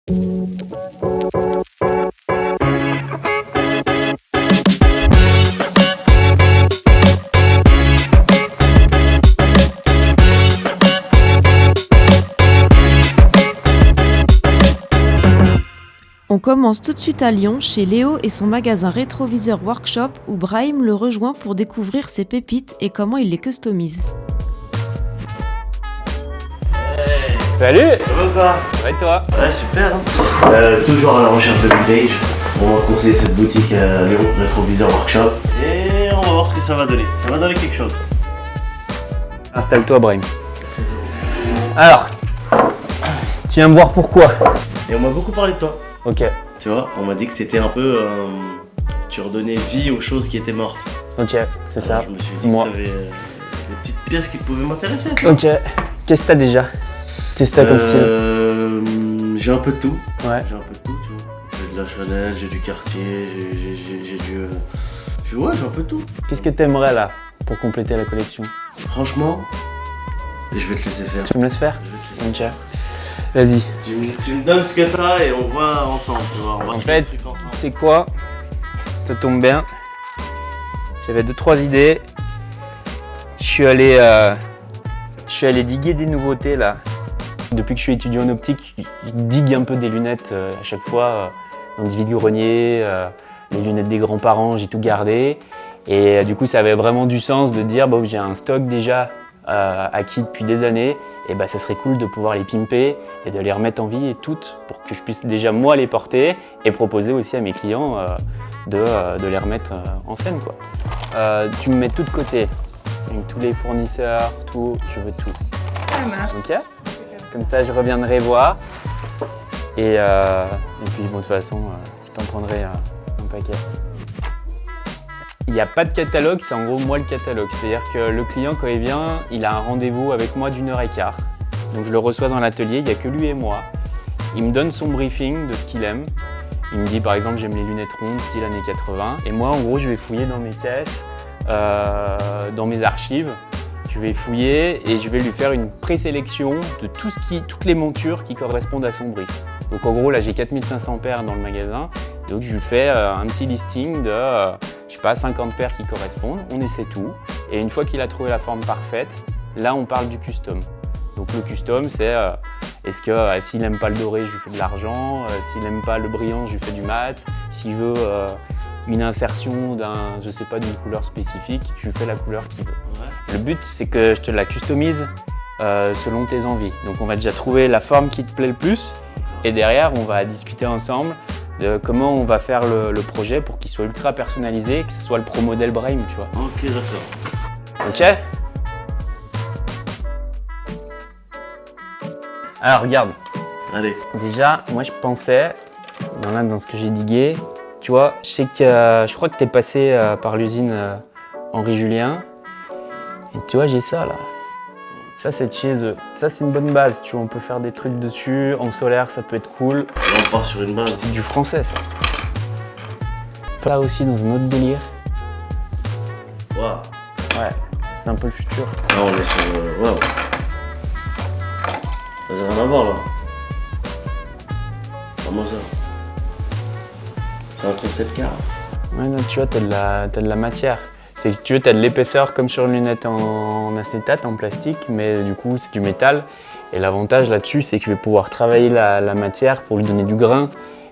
On commence tout de suite à Lyon, chez Léo et son magasin Rétroviseur Workshop, où Brahim le rejoint pour découvrir ses pépites et comment il les customise. Hey. Salut! Ça va quoi? Ça va et toi? Ouais, super hein. Toujours à la recherche de vintage. On m'a conseillé cette boutique à Lyon, Rétroviseur Workshop. Et on va voir ce que ça va donner. Ça va donner quelque chose. Installe-toi, Brahim. Alors, tu viens me voir pourquoi? Et on m'a beaucoup parlé de toi. Ok. Tu vois, on m'a dit que t'étais un peu... tu redonnais vie aux choses qui étaient mortes. Ok, c'est ça. Je me suis dit Moi. que t'avais des petites pièces qui pouvaient m'intéresser. Ok. Qu'est-ce que t'as déjà? Qu'est-ce que t'as comme style? J'ai un peu de tout. Ouais. J'ai un peu de tout, tu vois. J'ai de la Chanel, j'ai du Cartier, j'ai du... Ouais, j'ai un peu de tout. Qu'est-ce que t'aimerais là pour compléter la collection? Franchement, je vais te laisser faire. Tu me laisses faire? Je vais te laisser faire. Ok. Vas-y. Tu me donnes ce que t'as et on voit ensemble, tu vois. On va En créer fait, des trucs ensemble. c'est quoi? Ça tombe bien. J'avais 2-3 idées. Je suis allé diguer des nouveautés là. Depuis que je suis étudiant en optique, je digue un peu des lunettes à chaque fois dans des vide-greniers, les lunettes des grands-parents, j'ai tout gardé. Et du coup, ça avait vraiment du sens de dire bon, j'ai un stock déjà acquis depuis des années, et bah, ça serait cool de pouvoir les pimper et de les remettre en vie et toutes pour que je puisse déjà moi les porter et proposer aussi à mes clients de les remettre en scène, quoi. Tu me mets tout de côté, avec tous les fournisseurs, tout, je veux tout. Ça marche. Ok? Comme ça, je reviendrai voir. Et puis, bon, de toute façon, je t'en prendrai un paquet. Il n'y a pas de catalogue, c'est en gros moi le catalogue. C'est-à-dire que le client, quand il vient, il a un rendez-vous avec moi d'1h15. Donc je le reçois dans l'atelier, il n'y a que lui et moi. Il me donne son briefing de ce qu'il aime. Il me dit par exemple j'aime les lunettes rondes, style années 80. Et moi en gros je vais fouiller dans mes caisses, dans mes archives. Je vais fouiller et je vais lui faire une présélection de toutes les montures qui correspondent à son brief. Donc en gros là j'ai 4500 paires dans le magasin. Donc je lui fais un petit listing de, je sais pas, 50 paires qui correspondent. On essaie tout. Et une fois qu'il a trouvé la forme parfaite, là on parle du custom. Donc le custom c'est, est-ce que s'il n'aime pas le doré, je lui fais de l'argent. S'il n'aime pas le brillant, je lui fais du mat. S'il veut une insertion d'une couleur spécifique, je lui fais la couleur qu'il veut. Ouais. Le but, c'est que je te la customise selon tes envies. Donc on va déjà trouver la forme qui te plaît le plus et derrière, on va discuter ensemble de comment on va faire le projet pour qu'il soit ultra personnalisé, que ce soit le pro modèle Brahim, tu vois. Ok, d'accord. Ok? Alors regarde. Allez. Déjà, moi je pensais, dans ce que j'ai digué, tu vois, je crois que tu es passé par l'usine Henri Julien. Et tu vois, j'ai ça là. Ça, c'est de chez eux. Ça, c'est une bonne base. Tu vois, on peut faire des trucs dessus. En solaire, ça peut être cool. Là, on part sur une base. C'est du français, ça. Là aussi, dans un autre délire. Waouh. Ouais, c'est un peu le futur. Là, on est sur... Waouh. Ça n'a rien à voir là. Comment ça? C'est un concept car. Ouais, non, tu vois, t'as de la matière. C'est que si tu veux, t'as de l'épaisseur comme sur une lunette en acétate, en plastique, mais du coup, c'est du métal. Et l'avantage là-dessus, c'est que je vais pouvoir travailler la matière pour lui donner du grain.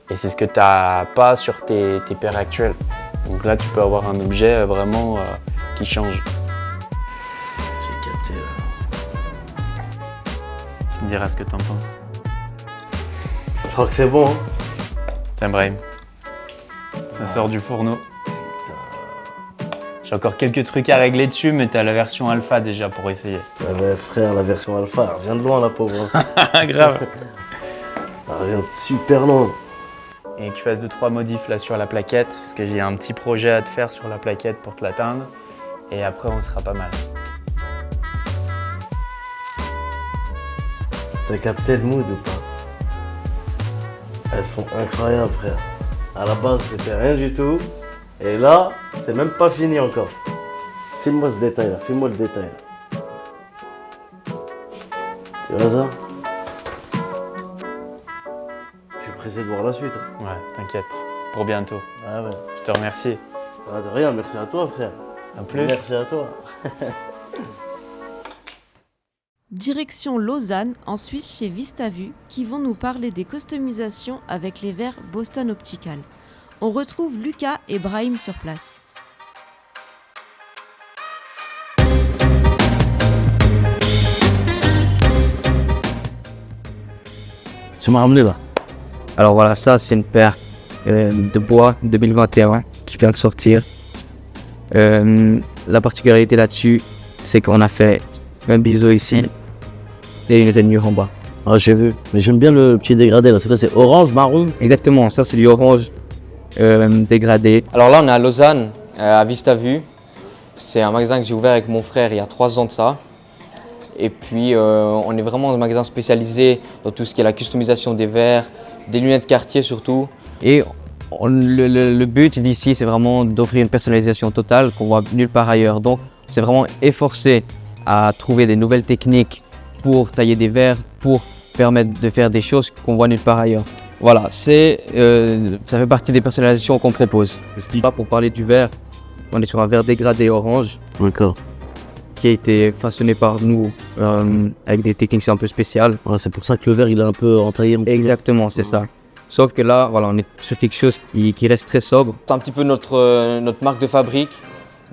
Et c'est ce que t'as pas sur tes paires actuelles. Donc là, tu peux avoir un objet vraiment qui change. J'ai capté là. Tu me diras ce que t'en penses. Je crois que c'est bon. Hein. Tiens, Brahim. Ça sort du fourneau. J'ai encore quelques trucs à régler dessus, mais t'as la version alpha déjà pour essayer. Ouais, mais frère, la version alpha, elle revient de loin la pauvre. Grave. Elle revient de super loin. Et que tu fasses 2-3 modifs là sur la plaquette, parce que j'ai un petit projet à te faire sur la plaquette pour te l'atteindre. Et après, on sera pas mal. T'as capté le mood ou pas? Elles sont incroyables, frère. À la base, c'était rien du tout. Et là, c'est même pas fini encore. Filme-moi ce détail là, filme-moi le détail là. Tu vois ça? Tu pressé de voir la suite. Hein. Ouais, t'inquiète. Pour bientôt. Ah ouais. Je te remercie. Ah, de rien, merci à toi, frère. À plus. Merci à toi. Direction Lausanne, en Suisse chez VistaVu, qui vont nous parler des customisations avec les verres Boston Optical. On retrouve Lucas et Brahim sur place. Tu m'as ramené là. Alors voilà, ça c'est une paire de bois 2021 qui vient de sortir. La particularité là-dessus, c'est qu'on a fait un biseau ici et une rainure en bas. Ah, j'ai vu. Mais j'aime bien le petit dégradé là. C'est quoi, c'est orange, marron? Exactement, ça c'est du orange dégradé. Alors là, on est à Lausanne, à VistaVu. C'est un magasin que j'ai ouvert avec mon frère il y a 3 ans de ça. Et puis, on est vraiment un magasin spécialisé dans tout ce qui est la customisation des verres, des lunettes Cartier surtout. Et le but d'ici, c'est vraiment d'offrir une personnalisation totale qu'on voit nulle part ailleurs. Donc, c'est vraiment efforcé à trouver des nouvelles techniques pour tailler des verres, pour permettre de faire des choses qu'on voit nulle part ailleurs. Voilà, ça fait partie des personnalisations qu'on propose. Là, pour parler du verre, on est sur un verre dégradé orange. D'accord. Qui a été façonné par nous avec des techniques un peu spéciales. Ouais, c'est pour ça que le verre il est un peu entaillé. Exactement, c'est ça. Sauf que là, voilà, on est sur quelque chose qui reste très sobre. C'est un petit peu notre marque de fabrique,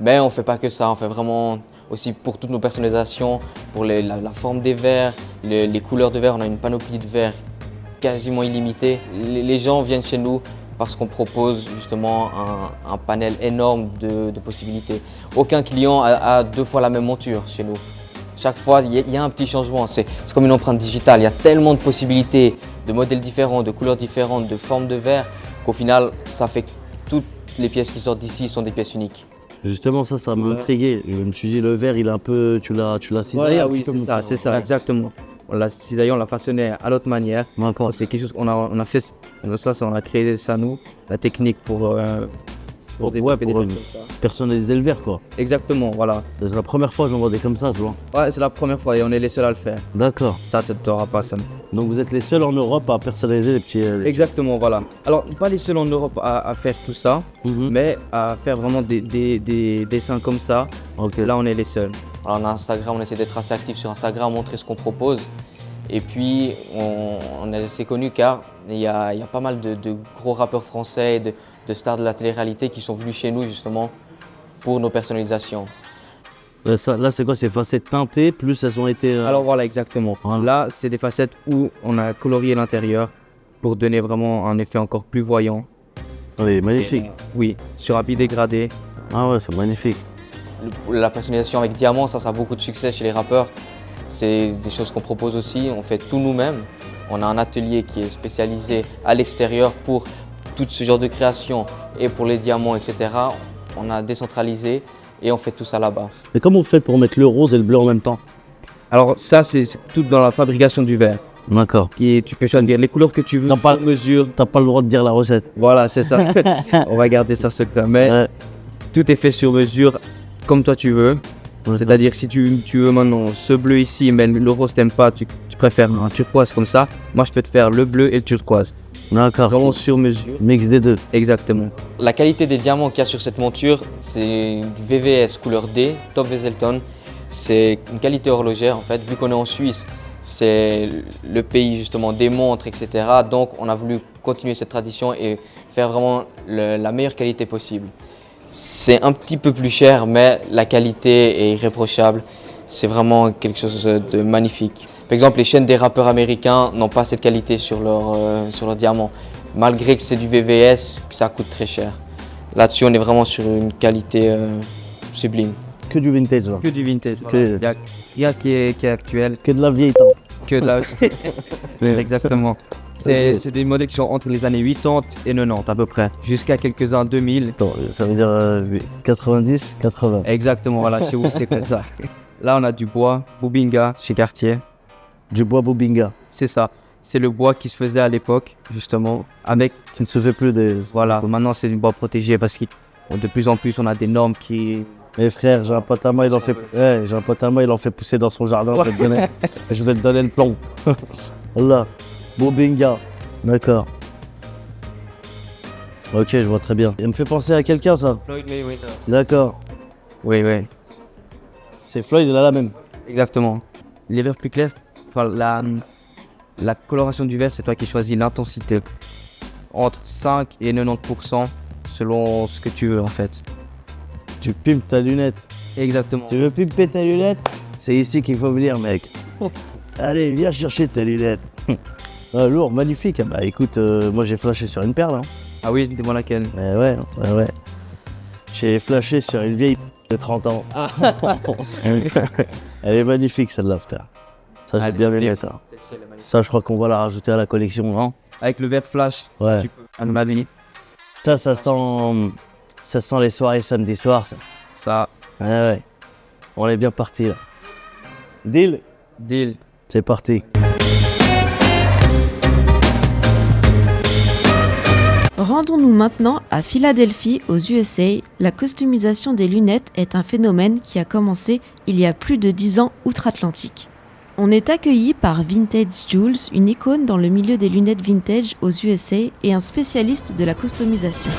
mais on ne fait pas que ça. On fait vraiment aussi pour toutes nos personnalisations, pour la forme des verres, les couleurs de verres. On a une panoplie de verres quasiment illimitée. Les gens viennent chez nous parce qu'on propose justement un panel énorme de possibilités. Aucun client a 2 fois la même monture chez nous. Chaque fois, il y a un petit changement. C'est comme une empreinte digitale. Il y a tellement de possibilités, de modèles différents, de couleurs différentes, de formes de verre, qu'au final, ça fait que toutes les pièces qui sortent d'ici sont des pièces uniques. Justement, ça m'a intrigué. Je me suis dit, le verre, il est un peu. Tu l'as cisaillé. Voilà, oui, c'est ça, exactement. On l'a cisaillé, on l'a façonné à l'autre manière. C'est quelque chose qu'on a fait, on a créé ça nous, la technique pour développer des verres comme ça. Personnaliser le verre, quoi. Exactement, voilà. C'est la première fois que j'en vois des comme ça, tu vois. Ouais, c'est la première fois et on est les seuls à le faire. D'accord. Ça, tu n'auras pas ça. Donc vous êtes les seuls en Europe à personnaliser les petits. Exactement, voilà. Alors, pas les seuls en Europe à faire tout ça, mais à faire vraiment des dessins comme ça. Okay. Là, on est les seuls. Alors, on a Instagram, on essaie d'être assez actif sur Instagram, montrer ce qu'on propose. Et puis, on est assez connu car il y a pas mal de gros rappeurs français, de stars de la télé-réalité qui sont venus chez nous justement pour nos personnalisations. Là, c'est quoi? C'est facettes teintées, plus elles ont été. Alors voilà, exactement. Voilà. Là, c'est des facettes où on a colorié l'intérieur pour donner vraiment un effet encore plus voyant. Oui, magnifique. Oui, sur habit dégradé. Ah ouais, c'est magnifique. La personnalisation avec diamant, ça a beaucoup de succès chez les rappeurs. C'est des choses qu'on propose aussi, on fait tout nous-mêmes. On a un atelier qui est spécialisé à l'extérieur pour tout ce genre de création et pour les diamants, etc. On a décentralisé et on fait tout ça là-bas. Mais comment vous faites pour mettre le rose et le bleu en même temps? Alors ça, c'est tout dans la fabrication du verre. D'accord. Et tu peux choisir les couleurs que tu veux, pas mesure. T'as pas le droit de dire la recette. Voilà, c'est ça. On va garder ça secret. Mais tout est fait sur mesure, comme toi tu veux. C'est-à-dire si tu veux maintenant ce bleu ici, mais le rose t'aimes pas, tu préfères un turquoise comme ça, moi je peux te faire le bleu et le turquoise. D'accord. Vraiment sur mesure. Mix des deux. Exactement. La qualité des diamants qu'il y a sur cette monture, c'est du VVS couleur D, Top Weselton. C'est une qualité horlogère en fait, vu qu'on est en Suisse, c'est le pays justement des montres, etc. Donc on a voulu continuer cette tradition et faire vraiment la meilleure qualité possible. C'est un petit peu plus cher, mais la qualité est irréprochable. C'est vraiment quelque chose de magnifique. Par exemple, les chaînes des rappeurs américains n'ont pas cette qualité sur leurs diamants. Malgré que c'est du VVS, que ça coûte très cher. Là-dessus, on est vraiment sur une qualité sublime. Que du vintage là. Que du vintage. Voilà. Il y a qui est actuel. Que de la vieille tente. Que de la... Exactement. C'est des modèles qui sont entre les années 80 et 90 à peu près, jusqu'à quelques-uns 2000. Attends, ça veut dire 90, 80. Exactement, voilà, chez vous c'est comme ça. Là on a du bois, Bubinga, chez Cartier. Du bois Bubinga. C'est ça, c'est le bois qui se faisait à l'époque, justement, avec... Qui ne se fait plus des... Voilà, maintenant c'est du bois protégé parce que de plus en plus on a des normes qui... Mes frères, j'ai un pote à moi, il en fait pousser dans son jardin, je vais te donner le plan. Là. Bubinga, d'accord. Ok, je vois très bien. Il me fait penser à quelqu'un, ça. Floyd Mayweather. D'accord. Oui, oui, C'est Floyd, il a la même. exactement. Les verres plus clairs, enfin, la coloration du verre, c'est toi qui choisis l'intensité. Entre 5 et 90% selon ce que tu veux en fait. Tu pimpes ta lunette. Exactement. Tu veux pimper ta lunette? C'est ici qu'il faut venir, mec. Allez, viens chercher ta lunette. Ah, lourd, magnifique. Ah bah écoute, moi j'ai flashé sur une perle. Hein. Ah oui, dis-moi laquelle. Ouais. J'ai flashé sur une vieille de 30 ans. Elle est magnifique celle-là, frère. Ça, j'ai bien aimé ça. Ça, je crois qu'on va la rajouter à la collection, non? Avec le verre flash, Ouais. tu peux à ma vie. Ça sent les soirées samedi soir, ça. Ça, Ouais. On est bien parti là. Deal? deal. C'est parti. Rendons-nous maintenant à Philadelphie, aux USA. La customisation des lunettes est un phénomène qui a commencé il y a plus de 10 ans outre-Atlantique. On est accueilli par Vintage Jules, une icône dans le milieu des lunettes vintage aux USA et un spécialiste de la customisation.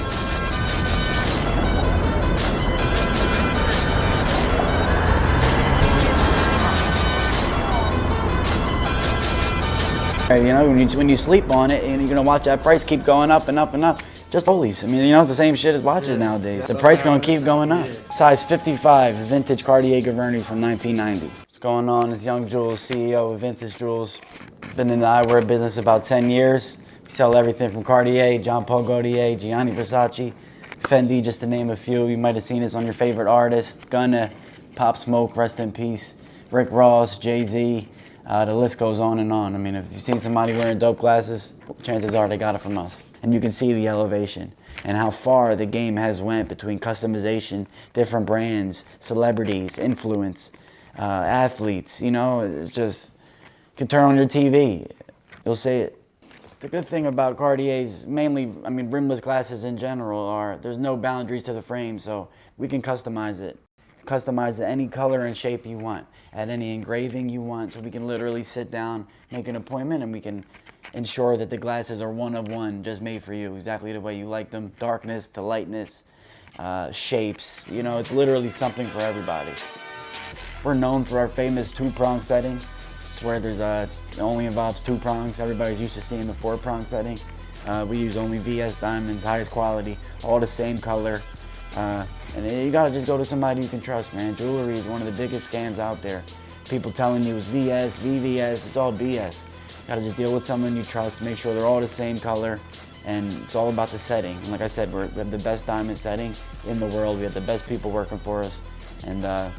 You know, when you sleep on it, and you're gonna watch that price keep going up and up and up. Just Olies. I mean, you know, it's the same shit as watches nowadays. The price gonna keep going up. Size 55, vintage Cartier Gavernis from 1990. What's going on? It's Young Jules, CEO of Vintage Jules. Been in the eyewear business about 10 years. We sell everything from Cartier, Jean Paul Gaultier, Gianni Versace, Fendi, just to name a few. You might have seen us on your favorite artists, Gunna, Pop Smoke, rest in peace, Rick Ross, Jay-Z. The list goes on and on. I mean, if you've seen somebody wearing dope glasses, chances are they got it from us. And you can see the elevation and how far the game has went between customization, different brands, celebrities, influence, athletes. You know, it's just, you can turn on your TV, you'll see it. The good thing about Cartier's mainly, I mean, rimless glasses in general are, there's no boundaries to the frame, so we can customize it. Customize it any color and shape you want, add any engraving you want, so we can literally sit down, make an appointment, and we can ensure that the glasses are one of one, just made for you, exactly the way you like them, darkness to lightness, shapes, you know, it's literally something for everybody. We're known for our famous two-prong setting, where there's it only involves two prongs. Everybody's used to seeing the four-prong setting. We use only VS diamonds, highest quality, all the same color. And you gotta just go to somebody you can trust, man. Jewelry is one of the biggest scams out there. People telling you it's VS, VVS, it's all BS. You gotta just deal with someone you trust, make sure they're all the same color, and it's all about the setting. And like I said, we have the best diamond setting in the world. We have the best people working for us, and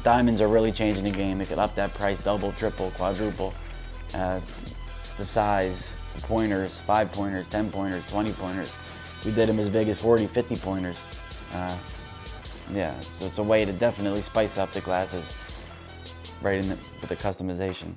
diamonds are really changing the game. They could up that price double, triple, quadruple. The size, the pointers, 5 pointers, 10 pointers, 20 pointers. We did them as big as 40, 50 pointers. Yeah, so it's a way to definitely spice up the glasses right with the customization.